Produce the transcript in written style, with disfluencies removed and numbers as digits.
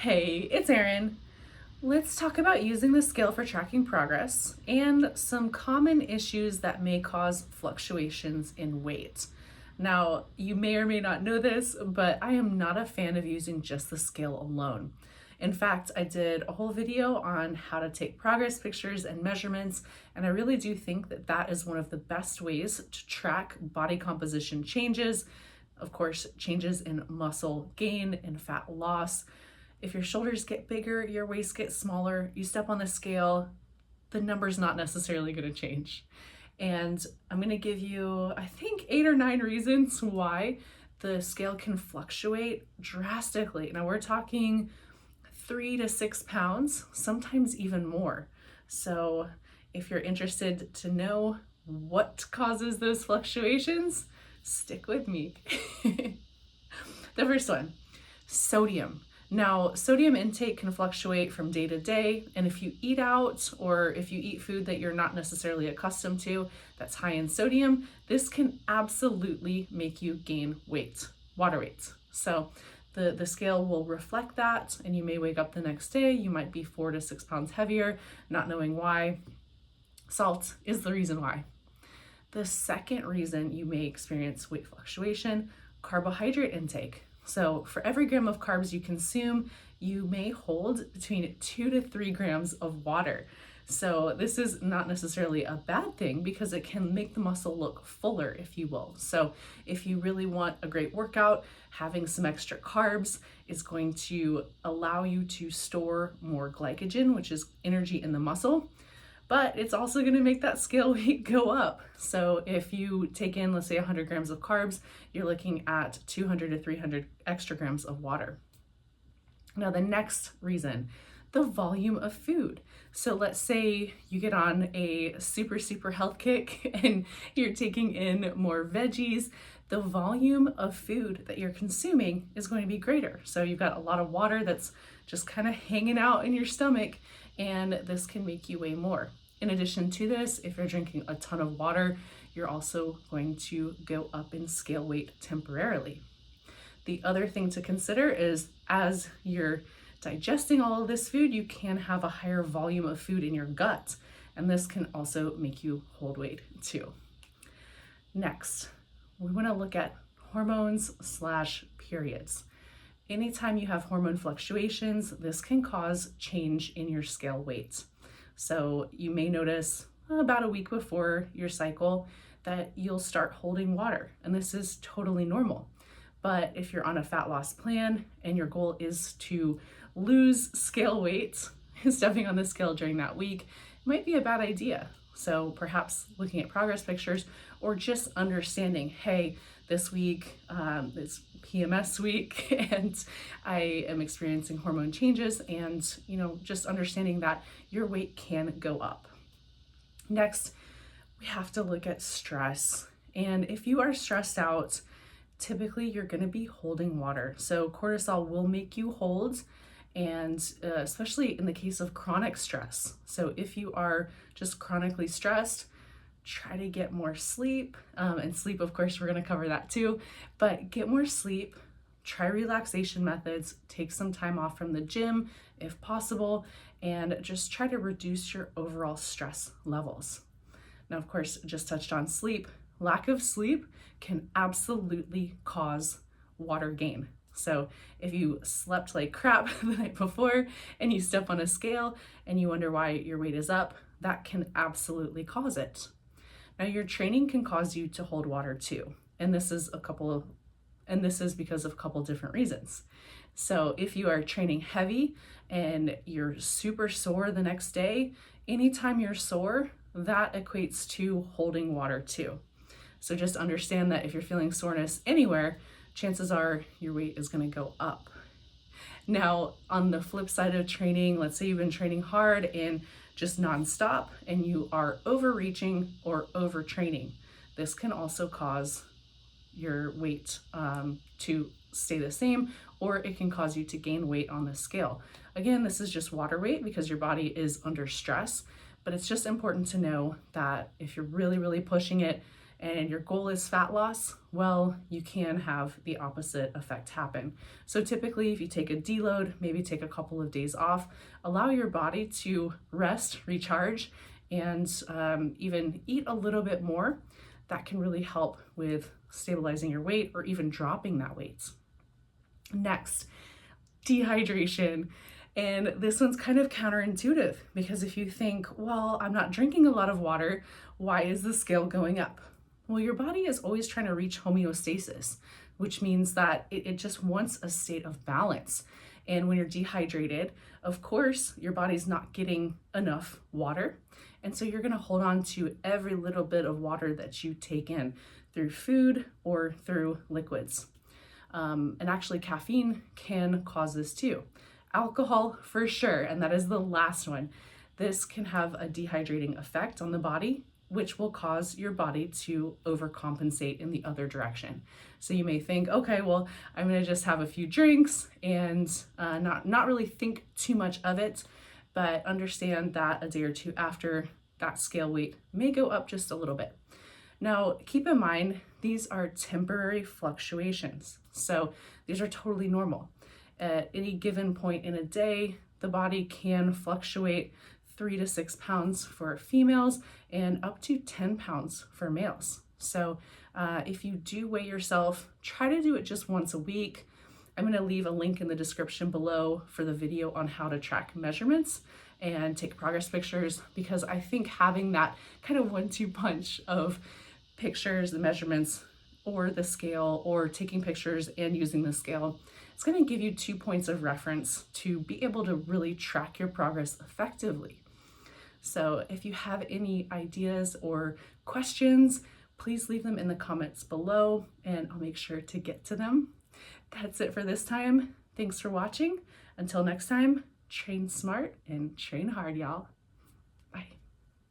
Hey, it's Erin. Let's talk about using the scale for tracking progress and some common issues that may cause fluctuations in weight. Now, you may or may not know this, but I am not a fan of using just the scale alone. In fact, I did a whole video on how to take progress pictures and measurements, and I really do think that that is one of the best ways to track body composition changes. Of course, changes in muscle gain and fat loss. If your shoulders get bigger, your waist gets smaller, you step on the scale, the number's not necessarily going to change. And I'm going to give you, I think, 8 or 9 reasons why the scale can fluctuate drastically. Now, we're talking 3 to 6 pounds, sometimes even more. So, if you're interested to know what causes those fluctuations, stick with me. The first one, sodium. Now, sodium intake can fluctuate from day to day, and if you eat out or if you eat food that you're not necessarily accustomed to that's high in sodium, this can absolutely make you gain weight, water weight. So the scale will reflect that, and you may wake up the next day, you might be 4 to 6 pounds heavier, not knowing why. Salt is the reason why. The second reason you may experience weight fluctuation, carbohydrate intake. So for every gram of carbs you consume, you may hold between 2 to 3 grams of water. So this is not necessarily a bad thing because it can make the muscle look fuller, if you will. So if you really want a great workout, having some extra carbs is going to allow you to store more glycogen, which is energy in the muscle. But it's also going to make that scale weight go up. So if you take in, let's say 100 grams of carbs, you're looking at 200 to 300 extra grams of water. Now the next reason, the volume of food. So let's say you get on a super health kick and you're taking in more veggies. The volume of food that you're consuming is going to be greater. So you've got a lot of water that's just kind of hanging out in your stomach, and this can make you weigh more. In addition to this, if you're drinking a ton of water, you're also going to go up in scale weight temporarily. The other thing to consider is as you're digesting all of this food, you can have a higher volume of food in your gut, and this can also make you hold weight too. Next, we want to look at hormones/periods. Anytime you have hormone fluctuations, this can cause change in your scale weight. So you may notice about a week before your cycle that you'll start holding water, and this is totally normal. But if you're on a fat loss plan and your goal is to lose scale weight, stepping on the scale during that week, it might be a bad idea. So perhaps looking at progress pictures or just understanding, hey, this week, it's PMS week and I am experiencing hormone changes, and just understanding that your weight can go up. Next, we have to look at stress. And if you are stressed out, typically you're going to be holding water. So cortisol will make you hold, and especially in the case of chronic stress. So if you are just chronically stressed, try to get more sleep, and sleep, of course, we're going to cover that too, but get more sleep, try relaxation methods, take some time off from the gym if possible, and just try to reduce your overall stress levels. Now, of course, just touched on sleep. Lack of sleep can absolutely cause water gain. So if you slept like crap the night before and you step on a scale and you wonder why your weight is up, that can absolutely cause it. Now, your training can cause you to hold water too, and this is because of a couple different reasons. So if you are training heavy and you're super sore the next day, anytime you're sore, that equates to holding water too. So just understand that if you're feeling soreness anywhere, chances are your weight is going to go up. Now, on the flip side of training, let's say you've been training hard and just nonstop and you are overreaching or overtraining. This can also cause your weight to stay the same, or it can cause you to gain weight on the scale. Again, this is just water weight because your body is under stress, but it's just important to know that if you're really pushing it and your goal is fat loss, well, you can have the opposite effect happen. So typically if you take a deload, maybe take a couple of days off, allow your body to rest, recharge, and even eat a little bit more, that can really help with stabilizing your weight or even dropping that weight. Next, dehydration. And this one's kind of counterintuitive because if you think, well, I'm not drinking a lot of water, why is the scale going up? Well, your body is always trying to reach homeostasis, which means that it just wants a state of balance. And when you're dehydrated, of course, your body's not getting enough water. And so you're going to hold on to every little bit of water that you take in through food or through liquids. And actually caffeine can cause this too. Alcohol for sure, and that is the last one. This can have a dehydrating effect on the body, which will cause your body to overcompensate in the other direction. So you may think, okay, well, I'm gonna just have a few drinks and not really think too much of it, but understand that a day or two after, that scale weight may go up just a little bit. Now, keep in mind, these are temporary fluctuations. So these are totally normal. At any given point in a day, the body can fluctuate 3 to 6 pounds for females and up to 10 pounds for males. So if you do weigh yourself, try to do it just once a week. I'm going to leave a link in the description below for the video on how to track measurements and take progress pictures, because I think having that kind of 1-2 punch of pictures, the measurements, or the scale, or taking pictures and using the scale, it's going to give you 2 points of reference to be able to really track your progress effectively. So if you have any ideas or questions, please leave them in the comments below and I'll make sure to get to them. That's it for this time. Thanks for watching. Until next time, train smart and train hard, y'all.